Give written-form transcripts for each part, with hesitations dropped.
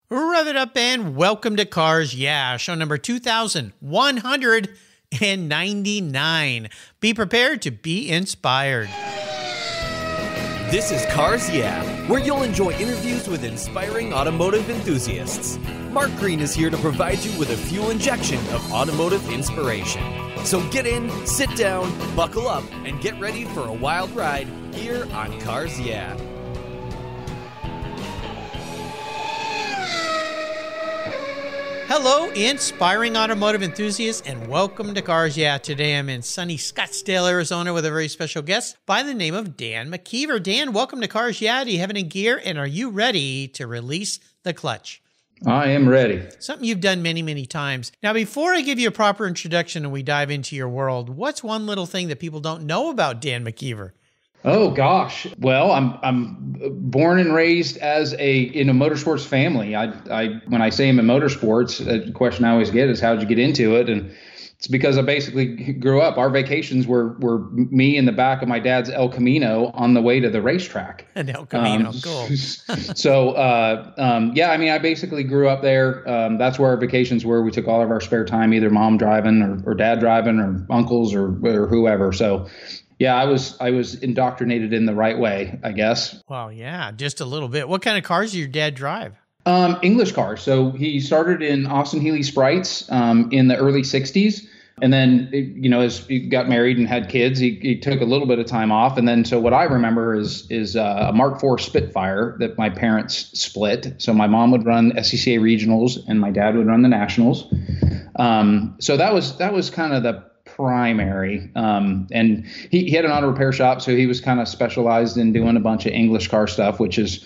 Rev it up and welcome to Cars Yeah, show number 2199. Be prepared to be inspired. This is Cars Yeah, where you'll enjoy interviews with inspiring automotive enthusiasts. Mark Green is here to provide you with a fuel injection of automotive inspiration. So get in, sit down, buckle up, and get ready for a wild ride here on Cars Yeah. Hello, inspiring automotive enthusiasts, and welcome to Cars Yeah. Today I'm in sunny Scottsdale, Arizona with a very special guest by the name of Dan McKeever. Dan, welcome to Cars Yeah. Do you have any gear, and are you ready to release the clutch? I am ready. Something you've done many, many times. Now, before I give you a proper introduction and we dive into your world, what's one little thing that people don't know about Dan McKeever? Oh gosh. Well, I'm born and raised as in a motorsports family. I when I say I'm in motorsports, the question I always get is how'd you get into it? And it's because I basically grew up. Our vacations were me in the back of my dad's El Camino on the way to the racetrack. An El Camino, cool. So yeah, I mean, I basically grew up there. That's where our vacations were. We took all of our spare time, either mom driving or dad driving or uncles or whoever. So yeah, I was indoctrinated in the right way, I guess. Well, yeah, just a little bit. What kind of cars did your dad drive? English cars. So he started in Austin Healey Sprites in the early 60s. And then, as he got married and had kids, he took a little bit of time off. And then, so what I remember is a Mark IV Spitfire that my parents split. So my mom would run SCCA regionals and my dad would run the nationals. So that was kind of the primary. And he had an auto repair shop, so he was kind of specialized in doing a bunch of English car stuff, which is,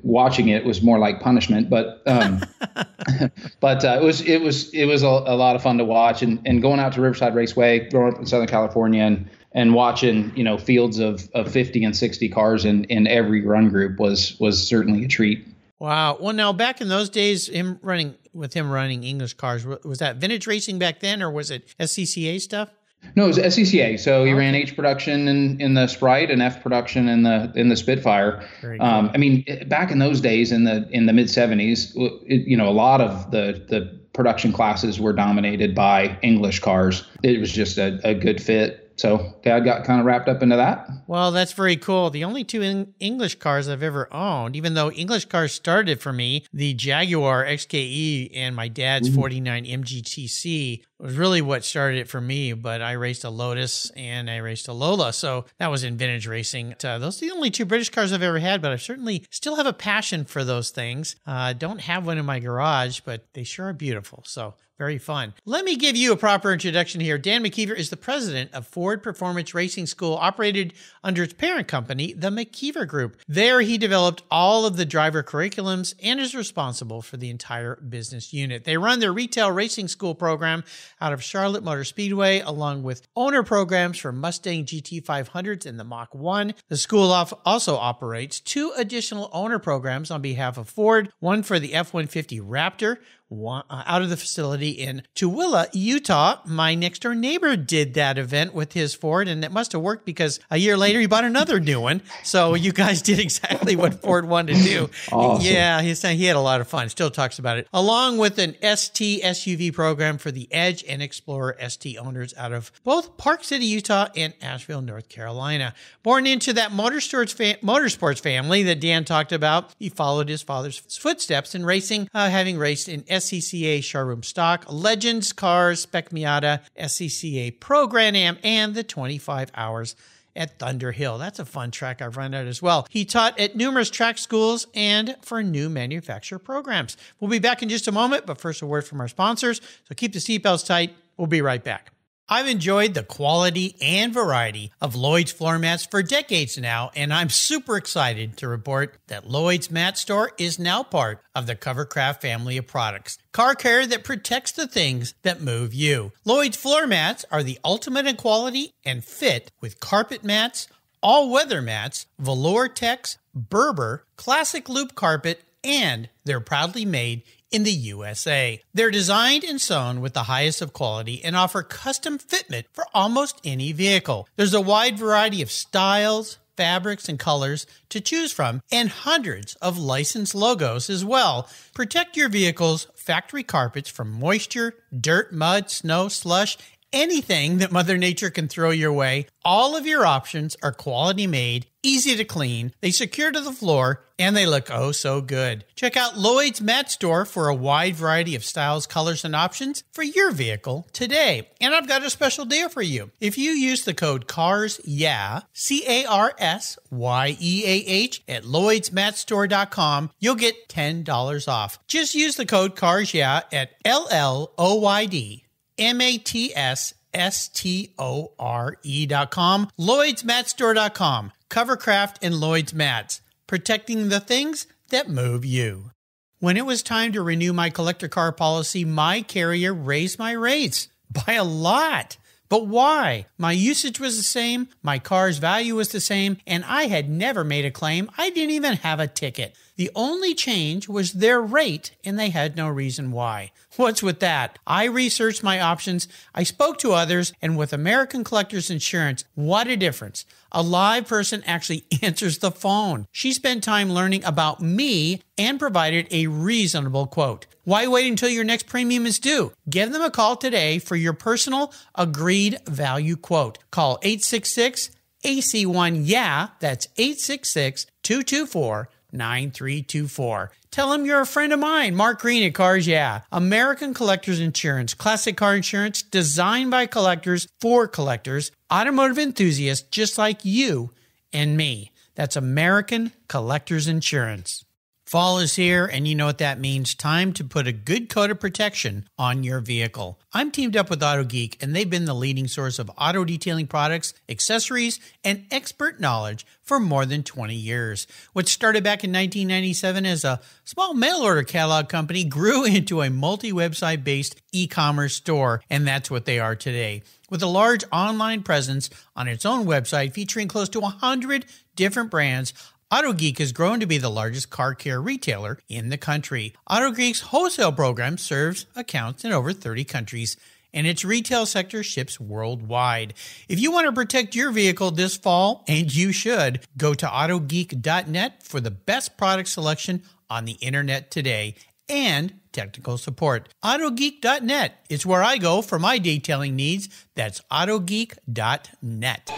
watching it was more like punishment. But but it was a lot of fun to watch, and going out to Riverside Raceway, growing up in Southern California, and watching fields of 50 and 60 cars in every run group was certainly a treat. Wow. Well, now back in those days, him running English cars, was that vintage racing back then, or was it SCCA stuff? No, it was SCCA. So he ran H production in the Sprite and F production in the Spitfire. Very cool. I mean, back in those days, in the mid 70s, a lot of the production classes were dominated by English cars. It was just a good fit. So Dad got kind of wrapped up into that. Well, that's very cool. The only two English cars I've ever owned, even though English cars started for me, the Jaguar XKE and my dad's 49 MGTC was really what started it for me. But I raced a Lotus and I raced a Lola. So that was in vintage racing. Those are the only two British cars I've ever had, but I certainly still have a passion for those things. Don't have one in my garage, but they sure are beautiful. So very fun. Let me give you a proper introduction here. Dan McKeever is the president of Ford Performance Racing School, operated under its parent company, the McKeever Group. There, he developed all of the driver curriculums and is responsible for the entire business unit. They run their retail racing school program out of Charlotte Motor Speedway, along with owner programs for Mustang GT500s and the Mach 1. The school also operates two additional owner programs on behalf of Ford, one for the F-150 Raptor, out of the facility in Tooele, Utah. My next door neighbor did that event with his Ford, and it must have worked because a year later he bought another new one. So you guys did exactly what Ford wanted to do. Awesome. Yeah, he had a lot of fun. Still talks about it. Along with an ST SUV program for the Edge and Explorer ST owners out of both Park City, Utah and Asheville, North Carolina. Born into that motorsports family that Dan talked about, he followed his father's footsteps in racing, having raced in SCCA showroom stock, Legends cars, Spec Miata, SCCA Pro Grand Am, and the 25 hours at Thunder Hill. That's a fun track I've run at as well. He taught at numerous track schools and for new manufacturer programs. We'll be back in just a moment, but first a word from our sponsors. So keep the seatbelts tight. We'll be right back. I've enjoyed the quality and variety of Lloyd's floor mats for decades now, and I'm super excited to report that Lloyd's Mat Store is now part of the Covercraft family of products. Car care that protects the things that move you. Lloyd's floor mats are the ultimate in quality and fit with carpet mats, all-weather mats, velour techs, Berber, classic loop carpet, and they're proudly made in the USA. They're designed and sewn with the highest of quality and offer custom fitment for almost any vehicle. There's a wide variety of styles, fabrics, and colors to choose from, and hundreds of licensed logos as well. Protect your vehicle's factory carpets from moisture, dirt, mud, snow, slush, anything that Mother Nature can throw your way. All of your options are quality made, easy to clean, they secure to the floor, and they look oh so good. Check out Lloyd's Mat Store for a wide variety of styles, colors, and options for your vehicle today. And I've got a special deal for you. If you use the code CARSYEAH, CARSYEAH at LloydsMatStore.com, you'll get $10 off. Just use the code CARSYEAH at LLOYDMATSSTORE.com, LloydsMatStore.com, Covercraft and Lloyd's Mats, protecting the things that move you. When it was time to renew my collector car policy, my carrier raised my rates by a lot. But why? My usage was the same, my car's value was the same, and I had never made a claim. I didn't even have a ticket. The only change was their rate, and they had no reason why. What's with that? I researched my options, I spoke to others, and with American Collectors Insurance, what a difference. A live person actually answers the phone. She spent time learning about me and provided a reasonable quote. Why wait until your next premium is due? Give them a call today for your personal agreed value quote. Call 866-AC1-YEAH. That's 866-224-9324. Tell them you're a friend of mine, Mark Green at Cars Yeah. American Collectors Insurance, classic car insurance designed by collectors for collectors, automotive enthusiasts just like you and me. That's American Collectors Insurance. Fall is here, and you know what that means. Time to put a good coat of protection on your vehicle. I'm teamed up with AutoGeek, and they've been the leading source of auto detailing products, accessories, and expert knowledge for more than 20 years. What started back in 1997 as a small mail-order catalog company grew into a multi-website based e-commerce store, and that's what they are today. With a large online presence on its own website featuring close to 100 different brands, AutoGeek has grown to be the largest car care retailer in the country. AutoGeek's wholesale program serves accounts in over 30 countries, and its retail sector ships worldwide. If you want to protect your vehicle this fall, and you should, go to AutoGeek.net for the best product selection on the internet today and technical support. AutoGeek.net is where I go for my detailing needs. That's AutoGeek.net.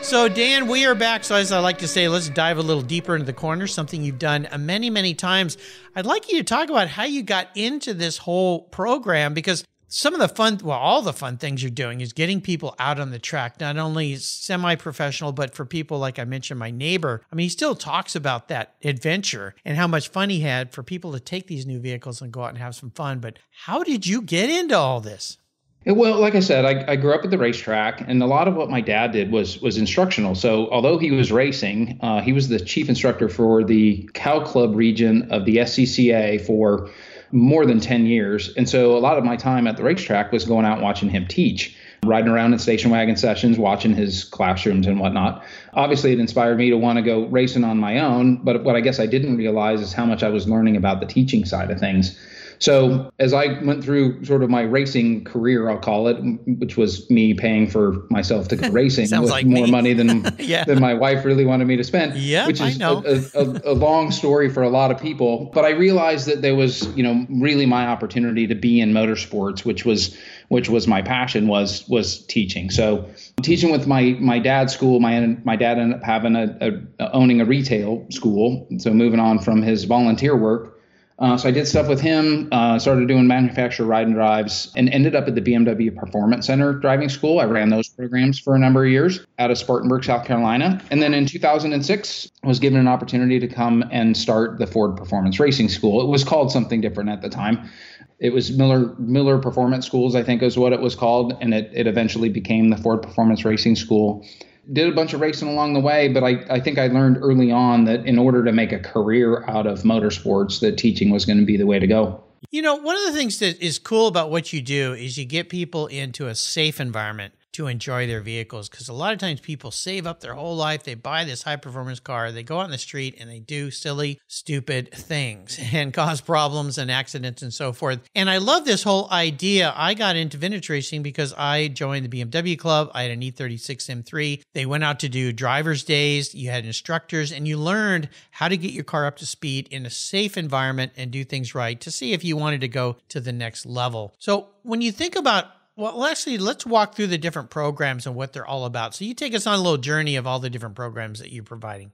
So, Dan, we are back. So, as I like to say, let's dive a little deeper into the corner, something you've done many, many times. I'd like you to talk about how you got into this whole program, because some of the fun, well, all the fun things you're doing is getting people out on the track, not only semi-professional, but for people like I mentioned, my neighbor. I mean, he still talks about that adventure and how much fun he had for people to take these new vehicles and go out and have some fun. But how did you get into all this? Well, like I said, I grew up at the racetrack, and a lot of what my dad did was instructional. So although he was racing, he was the chief instructor for the Cow Club region of the SCCA for more than 10 years. And so a lot of my time at the racetrack was going out and watching him teach, riding around in station wagon sessions, watching his classrooms and whatnot. Obviously, it inspired me to want to go racing on my own. But what I guess I didn't realize is how much I was learning about the teaching side of things. So as I went through sort of my racing career, I'll call it, which was me paying for myself to go racing with like more money than than my wife really wanted me to spend, which is a long story for a lot of people. But I realized that there was, really my opportunity to be in motorsports, which was my passion, was teaching. So teaching with my dad's school, my dad ended up having owning a retail school. So moving on from his volunteer work. So I did stuff with him, started doing manufacturer ride and drives, and ended up at the BMW Performance Center driving school. I ran those programs for a number of years out of Spartanburg, South Carolina. And then in 2006, I was given an opportunity to come and start the Ford Performance Racing School. It was called something different at the time. It was Miller Performance Schools, I think is what it was called. And it eventually became the Ford Performance Racing School. Did a bunch of racing along the way, but I think I learned early on that in order to make a career out of motorsports, that teaching was going to be the way to go. One of the things that is cool about what you do is you get people into a safe environment to enjoy their vehicles, because a lot of times people save up their whole life, they buy this high performance car, they go out in the street and they do silly, stupid things and cause problems and accidents and so forth. And I love this whole idea. I got into vintage racing because I joined the BMW club. I had an E36 M3. They went out to do driver's days. You had instructors and you learned how to get your car up to speed in a safe environment and do things right to see if you wanted to go to the next level. So when you think about, well, actually, let's walk through the different programs and what they're all about. So you take us on a little journey of all the different programs that you're providing.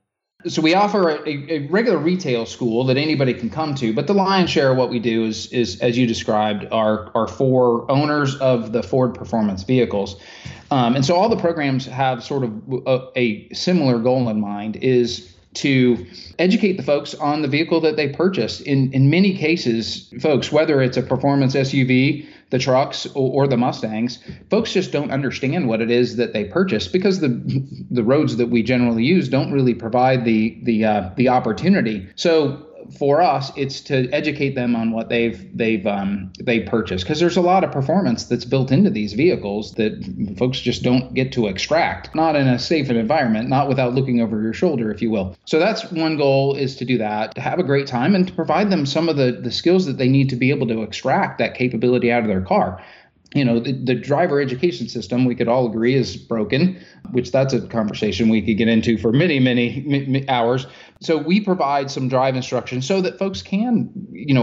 So we offer a regular retail school that anybody can come to, but the lion's share of what we do is as you described, are for owners of the Ford Performance vehicles. And so all the programs have sort of a similar goal in mind, is to educate the folks on the vehicle that they purchased. In many cases, folks, whether it's a performance SUV, the trucks, or the Mustangs, folks just don't understand what it is that they purchased, because the roads that we generally use don't really provide the opportunity. So for us, it's to educate them on what they've purchased, because there's a lot of performance that's built into these vehicles that folks just don't get to extract, not in a safe environment, not without looking over your shoulder, if you will. So that's one goal, is to do that, to have a great time, and to provide them some of the skills that they need to be able to extract that capability out of their car. You know, the driver education system, we could all agree, is broken, which that's a conversation we could get into for many hours. So we provide some drive instruction so that folks can,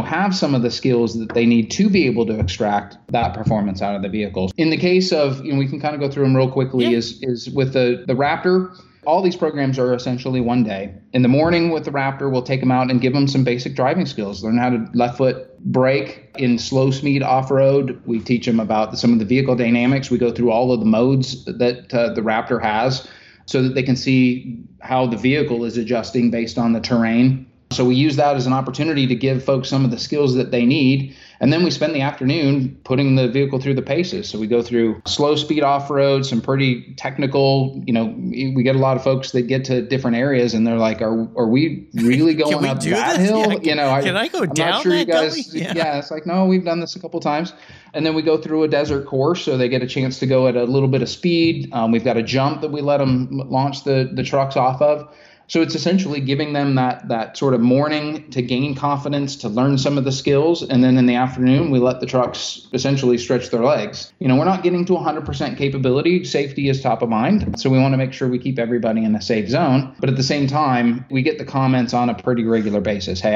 have some of the skills that they need to be able to extract that performance out of the vehicles. In the case of, we can kind of go through them real quickly, is with the Raptor. All these programs are essentially one day. In the morning with the Raptor, we'll take them out and give them some basic driving skills, learn how to left foot brake in slow speed off-road. We teach them about some of the vehicle dynamics. We go through all of the modes that the Raptor has so that they can see how the vehicle is adjusting based on the terrain. So we use that as an opportunity to give folks some of the skills that they need. And then we spend the afternoon putting the vehicle through the paces. So we go through slow speed off-road, some pretty technical, we get a lot of folks that get to different areas and they're like, are we really going up that hill? Yeah, can I go I'm down not sure that you guys, gully? yeah, it's like, no, we've done this a couple times. And then we go through a desert course, so they get a chance to go at a little bit of speed. We've got a jump that we let them launch the trucks off of. So it's essentially giving them that sort of morning to gain confidence, to learn some of the skills. And then in the afternoon, we let the trucks essentially stretch their legs. We're not getting to 100% capability. Safety is top of mind. So we want to make sure we keep everybody in a safe zone. But at the same time, we get the comments on a pretty regular basis. Hey,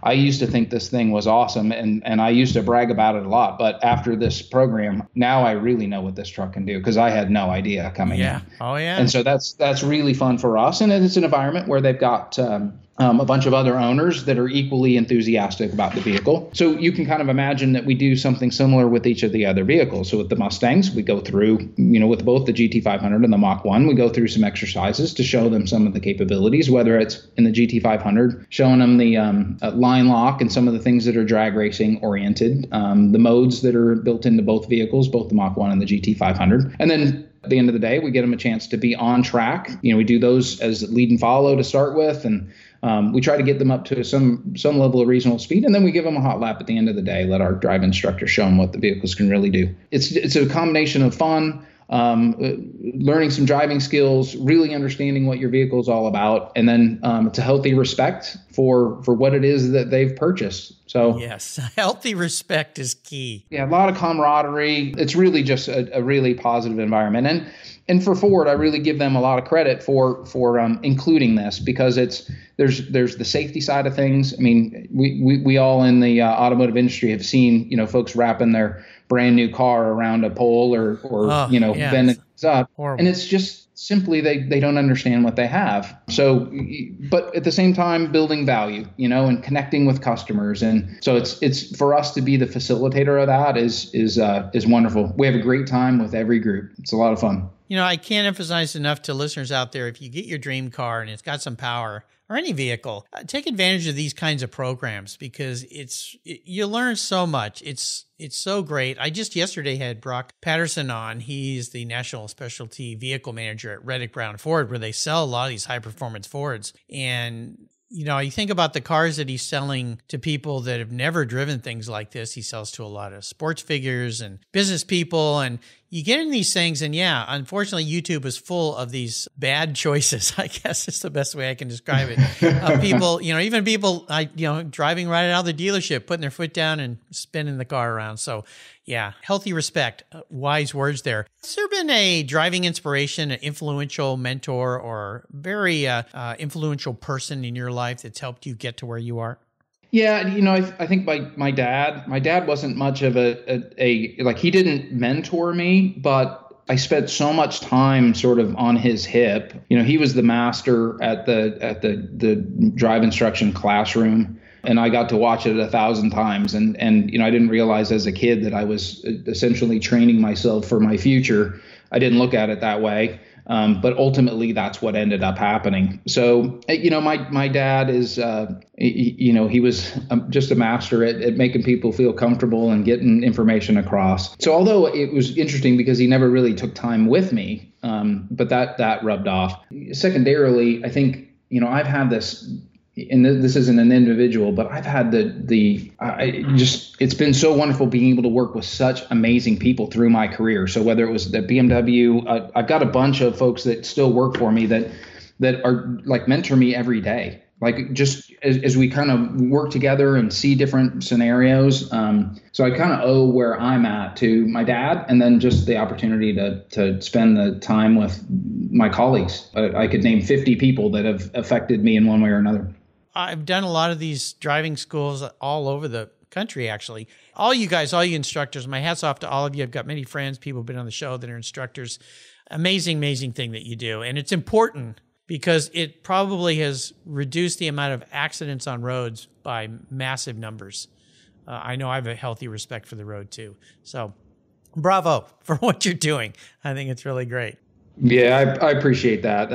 I used to think this thing was awesome and I used to brag about it a lot. But after this program, now I really know what this truck can do, because I had no idea coming in. Oh, yeah. And so that's really fun for us. And it's an environment where they've got a bunch of other owners that are equally enthusiastic about the vehicle. So you can kind of imagine that we do something similar with each of the other vehicles. So with the Mustangs, we go through, with both the GT500 and the Mach 1, we go through some exercises to show them some of the capabilities, whether it's in the GT500, showing them the line lock and some of the things that are drag racing oriented, the modes that are built into both vehicles, both the Mach 1 and the GT500. And then at the end of the day, we get them a chance to be on track. We do those as lead and follow to start with, and we try to get them up to some level of reasonable speed, and then we give them a hot lap at the end of the day. Let our drive instructor show them what the vehicles can really do. It's a combination of fun, learning some driving skills, really understanding what your vehicle is all about, and then it's a healthy respect for what it is that they've purchased. So yes, healthy respect is key. Yeah, a lot of camaraderie. It's really just a really positive environment. And for Ford, I really give them a lot of credit for including this, because there's the safety side of things. I mean, we all in the automotive industry have seen folks wrapping their brand new car around a pole or bending things up. Horrible. And it's just simply they don't understand what they have. So, but at the same time, building value, and connecting with customers. And so it's for us to be the facilitator of that is wonderful. We have a great time with every group. It's a lot of fun. I can't emphasize enough to listeners out there, if you get your dream car and it's got some power, or any vehicle, take advantage of these kinds of programs, because you learn so much. It's so great. I just yesterday had Brock Patterson on. He's the National Specialty Vehicle Manager at Reddick Brown Ford, where they sell a lot of these high-performance Fords. And you think about the cars that he's selling to people that have never driven things like this. He sells to a lot of sports figures and business people. And, you get in these things, and yeah, unfortunately, YouTube is full of these bad choices. I guess is the best way I can describe it. People, even people, driving right out of the dealership, putting their foot down and spinning the car around. So, yeah, healthy respect, wise words there. Has there been a driving inspiration, an influential mentor, or very influential person in your life that's helped you get to where you are? Yeah, I think my dad wasn't much of a like, he didn't mentor me, but I spent so much time sort of on his hip. He was the master at the drive instruction classroom, and I got to watch it 1,000 times. And I didn't realize as a kid that I was essentially training myself for my future. I didn't look at it that way. But ultimately, that's what ended up happening. So, my dad is, he was just a master at making people feel comfortable and getting information across. So although it was interesting because he never really took time with me, but that rubbed off. Secondarily, I think, I've had this, and this isn't an individual, but I've had it's been so wonderful being able to work with such amazing people through my career. So whether it was the BMW, I've got a bunch of folks that still work for me that are like mentor me every day. Like just as we kind of work together and see different scenarios. So I kind of owe where I'm at to my dad, and then just the opportunity to spend the time with my colleagues. I could name 50 people that have affected me in one way or another. I've done a lot of these driving schools all over the country, actually. All you guys, all you instructors, my hat's off to all of you. I've got many friends, people who've been on the show that are instructors. Amazing, amazing thing that you do. And it's important because it probably has reduced the amount of accidents on roads by massive numbers. I know I have a healthy respect for the road too. So bravo for what you're doing. I think it's really great. Yeah, I appreciate that.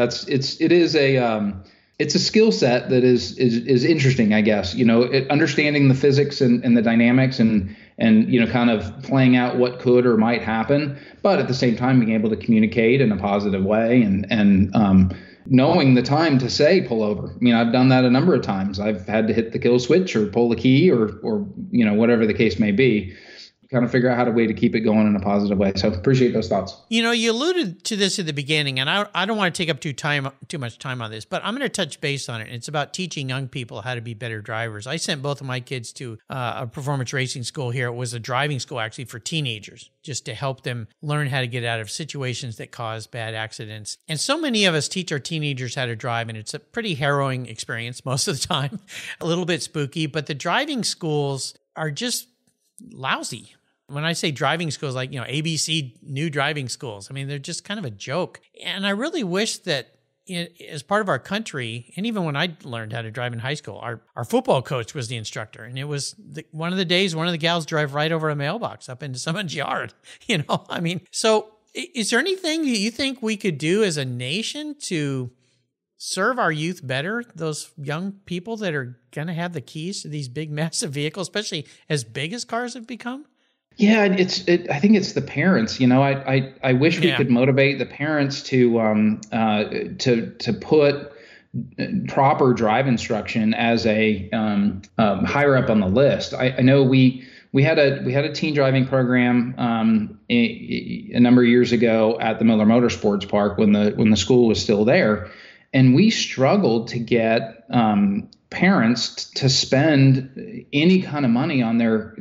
It's a skill set that is interesting, I guess. Understanding the physics and the dynamics and kind of playing out what could or might happen, but at the same time being able to communicate in a positive way and knowing the time to say pull over. I've done that a number of times. I've had to hit the kill switch or pull the key or whatever the case may be. Kind of figure out how to way to keep it going in a positive way. So appreciate those thoughts. You alluded to this at the beginning, and I don't want to take up too much time on this, but I'm going to touch base on it. It's about teaching young people how to be better drivers. I sent both of my kids to a performance racing school here. It was a driving school actually for teenagers, just to help them learn how to get out of situations that cause bad accidents. And so many of us teach our teenagers how to drive, and it's a pretty harrowing experience most of the time, a little bit spooky, but the driving schools are just lousy. When I say driving schools, like, ABC new driving schools, they're just kind of a joke. And I really wish that as part of our country, and even when I learned how to drive in high school, our football coach was the instructor. And it was one of the days, one of the gals drove right over a mailbox up into someone's yard, So is there anything you think we could do as a nation to serve our youth better, those young people that are going to have the keys to these big, massive vehicles, especially as big as cars have become? Yeah, I think it's the parents. I wish we could motivate the parents to put proper drive instruction as a higher up on the list. I know we had a teen driving program a number of years ago at the Miller Motorsports Park when the school was still there, and we struggled to get parents to spend any kind of money on their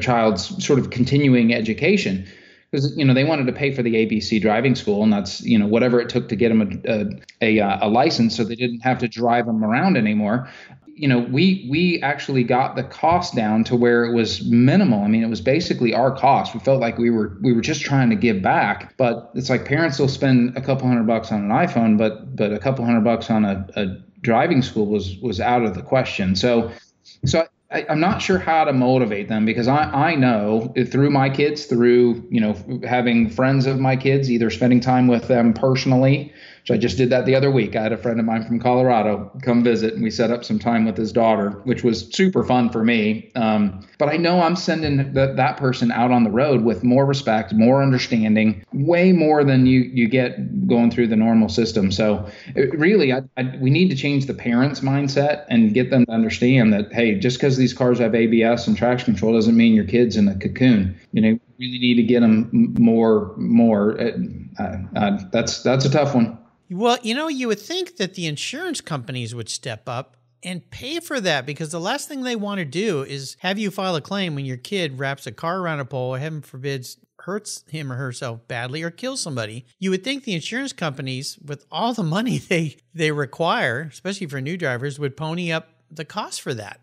child's sort of continuing education, because they wanted to pay for the ABC driving school, and that's whatever it took to get them a license so they didn't have to drive them around anymore. We actually got the cost down to where it was minimal. It was basically our cost. We felt like we were just trying to give back, but it's like parents will spend a couple $100 on an iPhone, but a couple $100 on a driving school was out of the question. So I'm not sure how to motivate them, because I know through my kids, through having friends of my kids, either spending time with them personally, which I just did that the other week. I had a friend of mine from Colorado come visit, and we set up some time with his daughter, which was super fun for me. But I know I'm sending that person out on the road with more respect, more understanding, way more than you get going through the normal system. So we need to change the parents' mindset and get them to understand that, hey, just because these cars have ABS and traction control doesn't mean your kid's in a cocoon. really need to get them more. That's a tough one. Well, you would think that the insurance companies would step up and pay for that, because the last thing they want to do is have you file a claim when your kid wraps a car around a pole, heaven forbids, hurts him or herself badly or kills somebody. You would think the insurance companies, with all the money they require, especially for new drivers, would pony up the cost for that.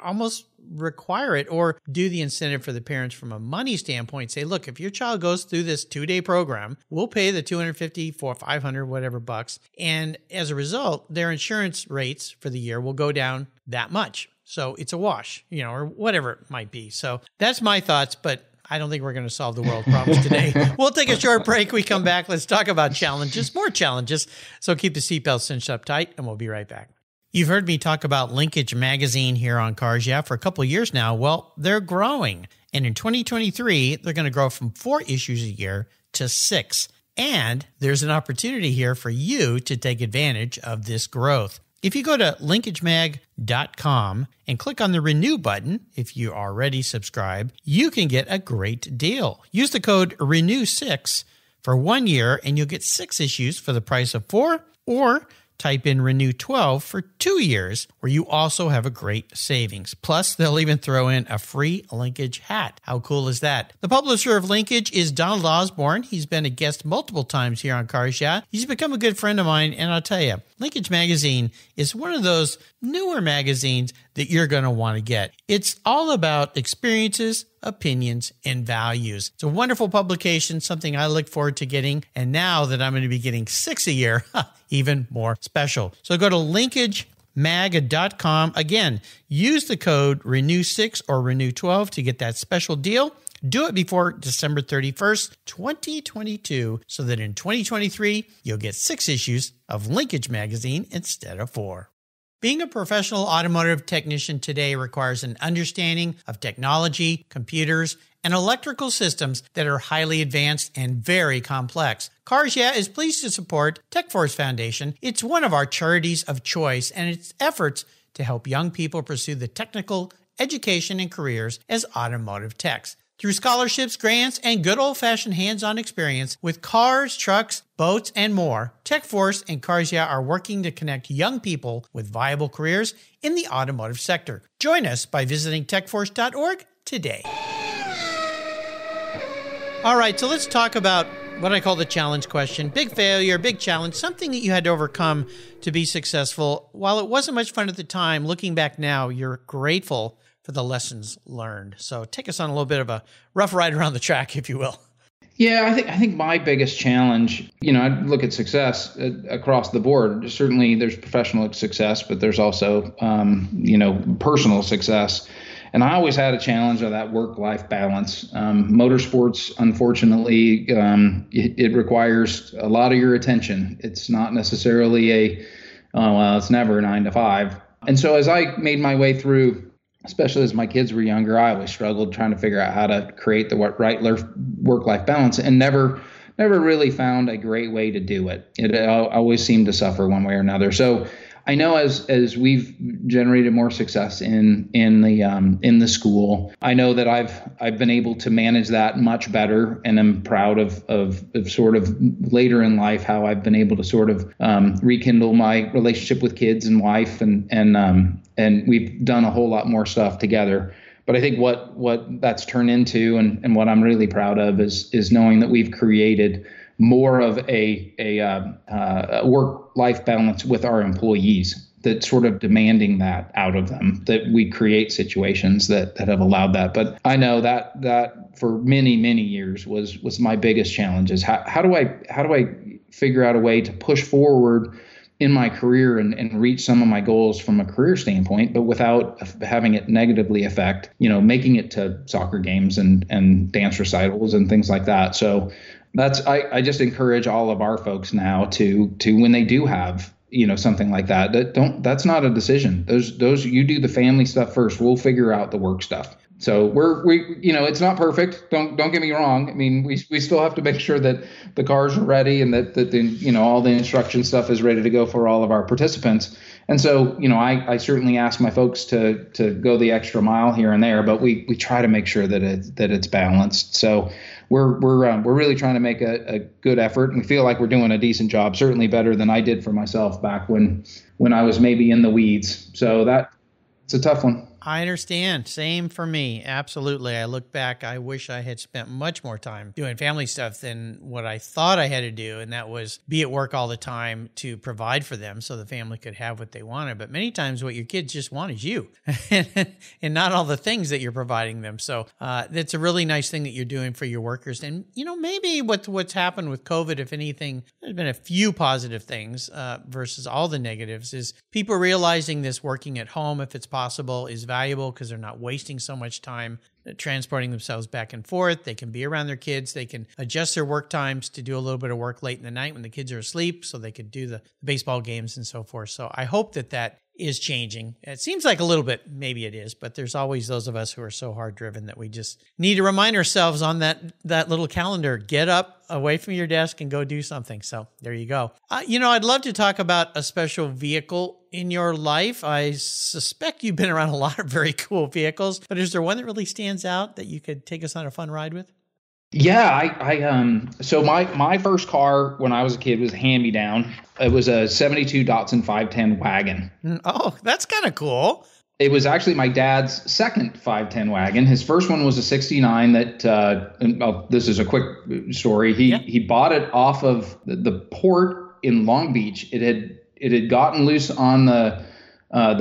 Almost require it, or do the incentive for the parents from a money standpoint. Say, look, if your child goes through this 2-day program, we'll pay the $250, $400, $500, whatever bucks. And as a result, their insurance rates for the year will go down that much. So it's a wash, or whatever it might be. So that's my thoughts, but I don't think we're going to solve the world's problems today. We'll take a short break. We come back. Let's talk about challenges, more challenges. So keep the seatbelt cinched up tight, and we'll be right back. You've heard me talk about Linkage Magazine here on Cars Yeah for a couple of years now. Well, they're growing. And in 2023, they're going to grow from 4 issues a year to 6. And there's an opportunity here for you to take advantage of this growth. If you go to linkagemag.com and click on the Renew button, if you already subscribe, you can get a great deal. Use the code RENEW6 for 1 year, and you'll get 6 issues for the price of 4, or type in Renew 12 for 2 years, where you also have a great savings. Plus, they'll even throw in a free Linkage hat. How cool is that? The publisher of Linkage is Donald Osborne. He's been a guest multiple times here on Cars Yeah. He's become a good friend of mine, and I'll tell you, Linkage Magazine is one of those newer magazines that you're going to want to get. It's all about experiences, opinions, and values. It's a wonderful publication, something I look forward to getting. And now that I'm going to be getting 6 a year, even more special. So go to linkagemag.com. Again, use the code RENEW6 or RENEW12 to get that special deal. Do it before December 31st, 2022, so that in 2023, you'll get 6 issues of Linkage Magazine instead of 4. Being a professional automotive technician today requires an understanding of technology, computers, and electrical systems that are highly advanced and very complex. Cars Yeah is pleased to support TechForce Foundation. It's one of our charities of choice, and its efforts to help young people pursue the technical education and careers as automotive techs. Through scholarships, grants, and good old-fashioned hands-on experience with cars, trucks, boats, and more, TechForce and Cars Yeah are working to connect young people with viable careers in the automotive sector. Join us by visiting techforce.org today. All right, so let's talk about what I call the challenge question. Big failure, big challenge, something that you had to overcome to be successful. While it wasn't much fun at the time, looking back now, you're grateful for the lessons learned. So take us on a little bit of a rough ride around the track, if you will. Yeah, I think my biggest challenge, I look at success across the board. Certainly there's professional success, but there's also, personal success. And I always had a challenge of that work-life balance. Motorsports, unfortunately, it requires a lot of your attention. It's not necessarily it's never a 9 to 5. And so as I made my way through, especially as my kids were younger, I always struggled trying to figure out how to create the right work-life balance, and never really found a great way to do it. It always seemed to suffer one way or another. So I know as we've generated more success in the school, I know that I've been able to manage that much better, and I'm proud of sort of later in life how I've been able to sort of rekindle my relationship with kids and wife, and we've done a whole lot more stuff together. But I think what that's turned into, and what I'm really proud of, is knowing that we've created more of a work-life balance with our employees, that sort of demanding that out of them, that we create situations that have allowed that. But I know that for many, many years was my biggest challenge, is how do I figure out a way to push forward in my career and reach some of my goals from a career standpoint, but without having it negatively affect, making it to soccer games and dance recitals and things like that. So I just encourage all of our folks now to when they do have, something like that's not a decision. Those you do the family stuff first. We'll figure out the work stuff. So it's not perfect. Don't get me wrong. I mean, we still have to make sure that the cars are ready, and that all the instruction stuff is ready to go for all of our participants. And so, I certainly ask my folks to go the extra mile here and there, but we try to make sure that it's balanced. So we're really trying to make a good effort, and we feel like we're doing a decent job, certainly better than I did for myself back when I was maybe in the weeds. So it's a tough one. I understand. Same for me. Absolutely. I look back, I wish I had spent much more time doing family stuff than what I thought I had to do. And that was be at work all the time to provide for them so the family could have what they wanted. But many times what your kids just want is you and not all the things that you're providing them. So that's a really nice thing that you're doing for your workers. And, maybe what's happened with COVID, if anything, there's been a few positive things versus all the negatives, is people realizing this working at home, if it's possible, is valuable because they're not wasting so much time transporting themselves back and forth. They can be around their kids. They can adjust their work times to do a little bit of work late in the night when the kids are asleep so they could do the baseball games and so forth. So I hope that is changing. It seems like a little bit, maybe it is, but there's always those of us who are so hard driven that we just need to remind ourselves on that little calendar, get up away from your desk and go do something. So there you go. I'd love to talk about a special vehicle in your life. I suspect you've been around a lot of very cool vehicles, but is there one that really stands out that you could take us on a fun ride with? Yeah, so my first car when I was a kid was a hand-me-down. It was a 72 Datsun 510 wagon. Oh, that's kind of cool. It was actually my dad's second 510 wagon. His first one was a 69 that, this is a quick story. He bought it off of the port in Long Beach. It had gotten loose on the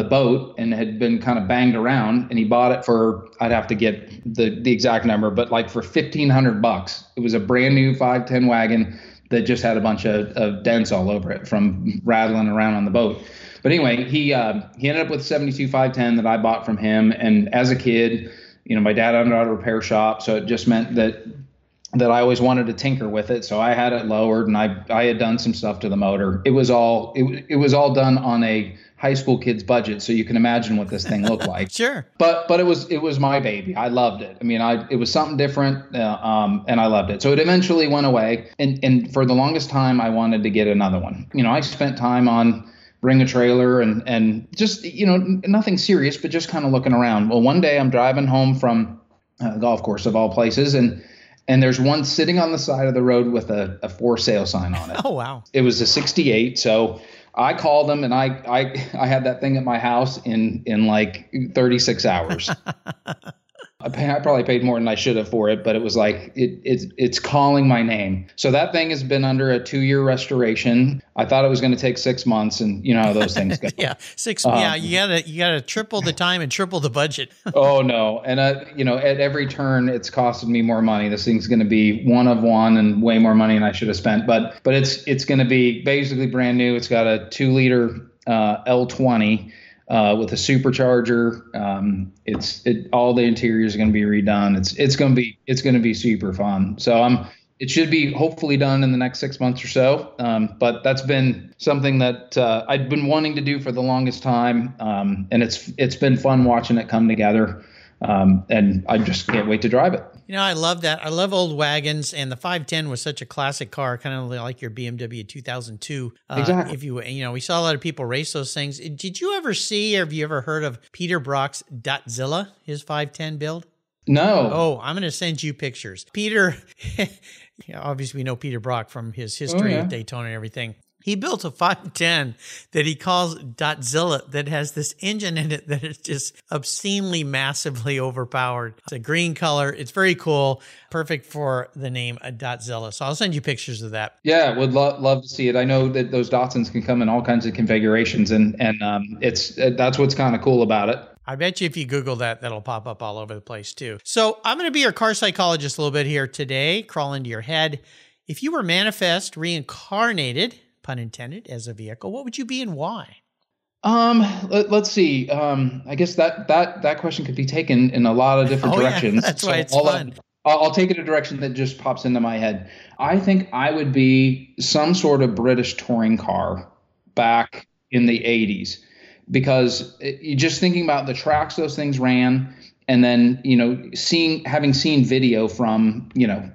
boat and had been kind of banged around, and he bought it for, I'd have to get the exact number, but like for $1,500. It was a brand new 510 wagon that just had a bunch of dents all over it from rattling around on the boat. But anyway, he ended up with a 72 510 that I bought from him. And as a kid, my dad owned a repair shop, so it just meant that I always wanted to tinker with it. So I had it lowered, and I had done some stuff to the motor. It was all done on a high school kid's budget, so you can imagine what this thing looked like. Sure. But it was my baby. I loved it. I mean, it was something different, and I loved it. So it eventually went away, and for the longest time, I wanted to get another one. I spent time on Bring a Trailer and just nothing serious, but just kind of looking around. Well, one day I'm driving home from a golf course of all places, and there's one sitting on the side of the road with a for sale sign on it. Oh, wow. It was a 68. So I called them, and I had that thing at my house in like 36 hours. I probably paid more than I should have for it, but it was like it's calling my name. So that thing has been under a 2-year restoration. I thought it was going to take 6 months, and you know how those things go. Yeah, you gotta triple the time and triple the budget. Oh no, and at every turn it's costing me more money. This thing's going to be one of one and way more money than I should have spent. But it's going to be basically brand new. It's got a 2-liter L20. With a supercharger. All the interior is going to be redone. It's going to be super fun. So it should be hopefully done in the next 6 months or so. But that's been something that I'd been wanting to do for the longest time. And it's been fun watching it come together. And I just can't wait to drive it. I love that. I love old wagons, and the 510 was such a classic car, kind of like your BMW 2002. Exactly. If we saw a lot of people race those things. Did you ever see, or have you ever heard of Peter Brock's Dotzilla, his 510 build? No. Oh, I'm going to send you pictures. Peter, obviously we know Peter Brock from his history of Daytona and everything. He built a 510 that he calls Dotzilla that has this engine in it that is just obscenely, massively overpowered. It's a green color. It's very cool. Perfect for the name Dotzilla. So I'll send you pictures of that. Yeah, would love to see it. I know that those Datsuns can come in all kinds of configurations, and that's what's kind of cool about it. I bet you if you Google that, that'll pop up all over the place too. So I'm going to be your car psychologist a little bit here today, crawl into your head. If you were manifest reincarnated, pun intended, as a vehicle, what would you be and why? Let's see. I guess that question could be taken in a lot of different directions. Yeah, that's why it's fun. I'll take it a direction that just pops into my head. I think I would be some sort of British touring car back in the 80s, because just thinking about the tracks those things ran, and then, having seen video from, God,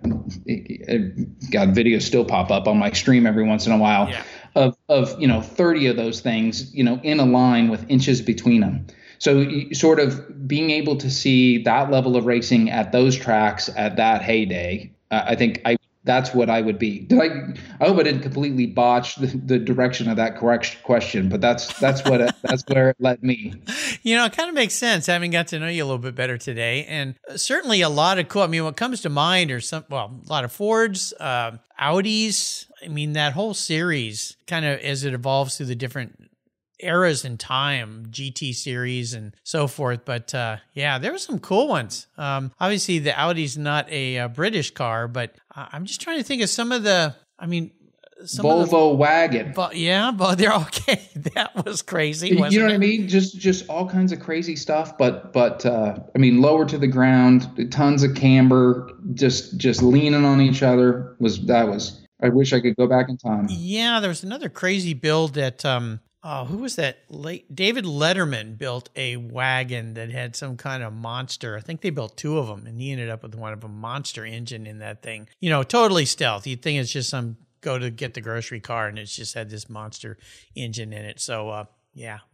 videos still pop up on my stream every once in a while. of 30 of those things, in a line with inches between them. So sort of being able to see that level of racing at those tracks at that heyday, I think that's what I would be. I hope I didn't completely botch the direction of that correct question, but that's where it led me. It kind of makes sense having got to know you a little bit better today. And certainly a lot of cool, what comes to mind are a lot of Fords, Audis. That whole series kind of as it evolves through the different eras in time, GT series and so forth. But there were some cool ones. Obviously, the Audi's not a British car, but I'm just trying to think of some of the, Volvo wagon. But they're okay. That was crazy. What I mean? Just all kinds of crazy stuff. But lower to the ground, tons of camber, just leaning on each other. I wish I could go back in time. Yeah, there was another crazy build that. Who was that? David Letterman built a wagon that had some kind of monster. I think they built two of them, and he ended up with one of a monster engine in that thing. Totally stealth. You'd think it's just some go to get the grocery car, and it's just had this monster engine in it. So,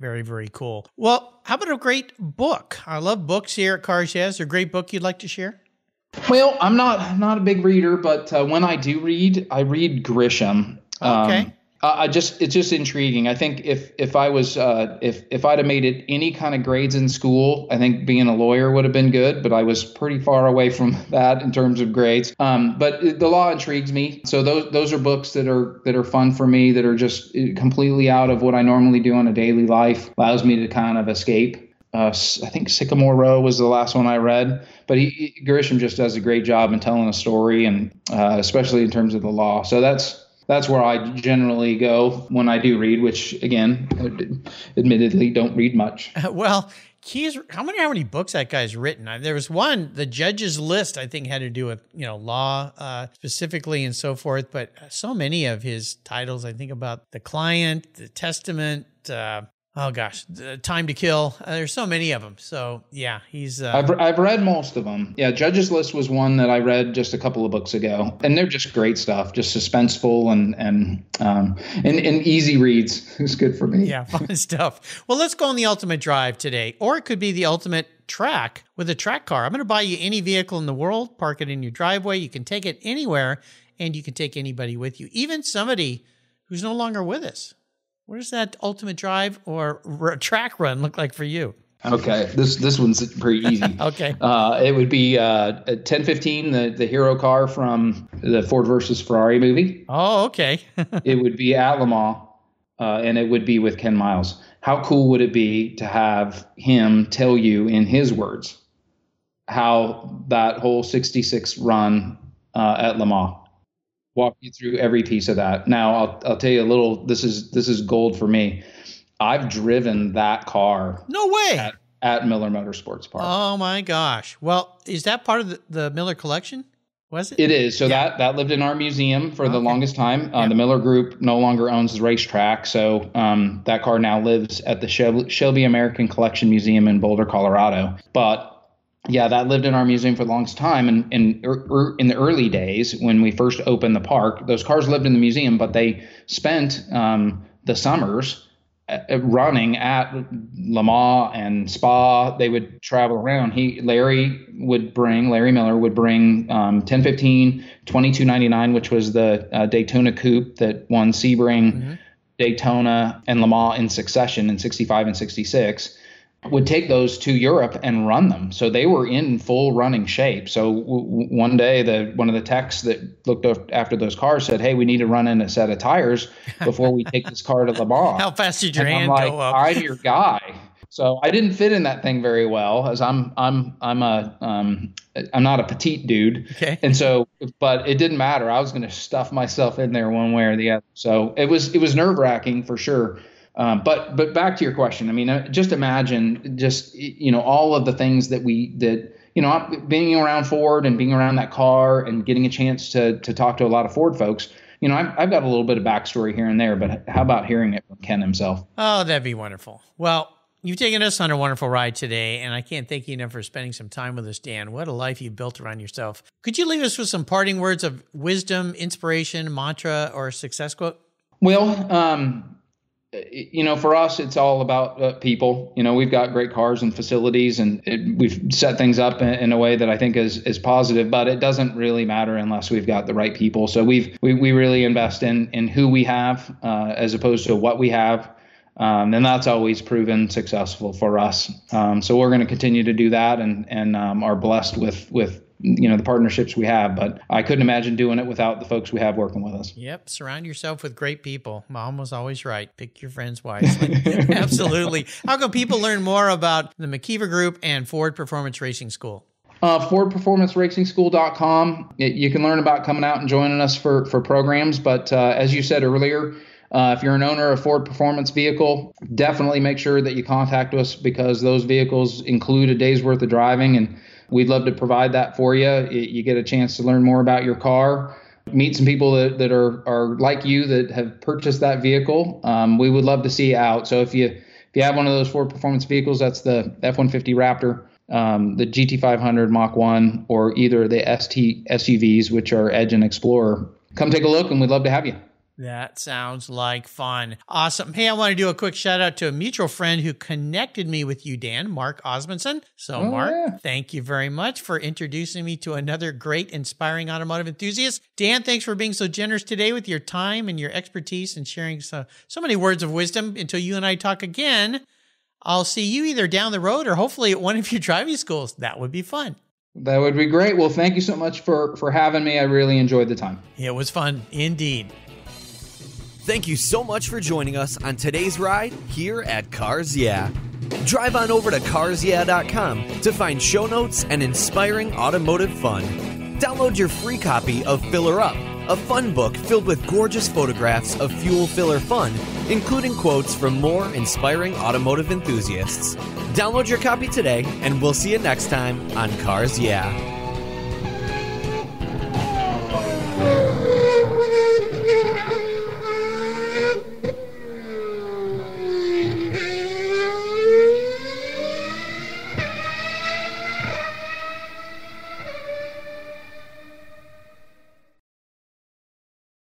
very, very cool. Well, how about a great book? I love books here at Cars Yeah. Is there a great book you'd like to share? Well, I'm not a big reader, but when I do read, I read Grisham. Okay. It's just intriguing. I think if I was if I'd have made it any kind of grades in school, I think being a lawyer would have been good. But I was pretty far away from that in terms of grades. But the law intrigues me. So those are books that are fun for me, that are just completely out of what I normally do in a daily life. Allows me to kind of escape. I think Sycamore Row was the last one I read, but Grisham just does a great job in telling a story, and especially in terms of the law. So that's where I generally go when I do read, which again, admittedly, don't read much. Well, how many books that guy's written? There was one, The Judge's List, I think had to do with, law specifically and so forth, but so many of his titles, I think about The Client, The Testament, Time to Kill. There's so many of them. So yeah, he's. I've read most of them. Yeah, Judge's List was one that I read just a couple of books ago, and they're just great stuff. Just suspenseful and easy reads. It's good for me. Yeah, fun stuff. Well, let's go on the ultimate drive today, or it could be the ultimate track with a track car. I'm going to buy you any vehicle in the world, park it in your driveway. You can take it anywhere, and you can take anybody with you, even somebody who's no longer with us. What does that ultimate drive or track run look like for you? Okay, this one's pretty easy. Okay. It would be 1015, the hero car from the Ford versus Ferrari movie. Oh, okay. It would be at Le Mans, and it would be with Ken Miles. How cool would it be to have him tell you in his words how that whole 66 run at Le Mans? Walk you through every piece of that. Now, I'll tell you a little. This is gold for me. I've driven that car. No way. At Miller Motorsports Park. Oh my gosh. Well, is that part of the Miller collection? Was it? It is. So that lived in our museum for the longest time. The Miller Group no longer owns the racetrack, so that car now lives at the Shelby American Collection Museum in Boulder, Colorado. But yeah, that lived in our museum for the longest time. And in the early days, when we first opened the park, those cars lived in the museum, but they spent the summers running at Le Mans and Spa. They would travel around. Larry Miller would bring 1015, 2299, which was the Daytona Coupe that won Sebring, Daytona, and Le Mans in succession in 65 and 66. Would take those to Europe and run them. So they were in full running shape. So one day, one of the techs that looked after those cars said, "Hey, we need to run in a set of tires before we take this car to Le Mans." How fast did your hand go up? I'm your guy. So I didn't fit in that thing very well, as I'm not a petite dude. Okay. And so, but it didn't matter. I was going to stuff myself in there one way or the other. So it was nerve-wracking for sure. But back to your question, I mean, just imagine all of the things that being around Ford and being around that car and getting a chance to talk to a lot of Ford folks. I've got a little bit of backstory here and there, but how about hearing it from Ken himself? Oh, that'd be wonderful. Well, you've taken us on a wonderful ride today, and I can't thank you enough for spending some time with us, Dan. What a life you've built around yourself. Could you leave us with some parting words of wisdom, inspiration, mantra, or success quote? Well, for us, it's all about people. We've got great cars and facilities, and we've set things up in a way that I think is positive, but it doesn't really matter unless we've got the right people. So we really invest in who we have as opposed to what we have. And that's always proven successful for us. So we're going to continue to do that and are blessed with the partnerships we have, but I couldn't imagine doing it without the folks we have working with us. Yep. Surround yourself with great people. Mom was always right. Pick your friends wisely. Absolutely. How can people learn more about the McKeever Group and Ford Performance Racing School? FordPerformanceRacingSchool.com. You can learn about coming out and joining us for programs. But as you said earlier, if you're an owner of a Ford Performance vehicle, definitely make sure that you contact us because those vehicles include a day's worth of driving, and we'd love to provide that for you. You get a chance to learn more about your car, meet some people that are like you that have purchased that vehicle. We would love to see you out. So if you have one of those Ford Performance vehicles, that's the F-150 Raptor, the GT500 Mach 1, or either the ST SUVs, which are Edge and Explorer, come take a look, and we'd love to have you. That sounds like fun. Awesome. Hey, I want to do a quick shout out to a mutual friend who connected me with you, Dan, Mark Osmondson. So, Mark, Thank you very much for introducing me to another great, inspiring automotive enthusiast. Dan, thanks for being so generous today with your time and your expertise and sharing so many words of wisdom. Until you and I talk again, I'll see you either down the road or hopefully at one of your driving schools. That would be fun. That would be great. Well, thank you so much for having me. I really enjoyed the time. It was fun indeed. Thank you so much for joining us on today's ride here at Cars Yeah. Drive on over to carsyeah.com to find show notes and inspiring automotive fun. Download your free copy of Filler Up, a fun book filled with gorgeous photographs of fuel filler fun, including quotes from more inspiring automotive enthusiasts. Download your copy today, and we'll see you next time on Cars Yeah.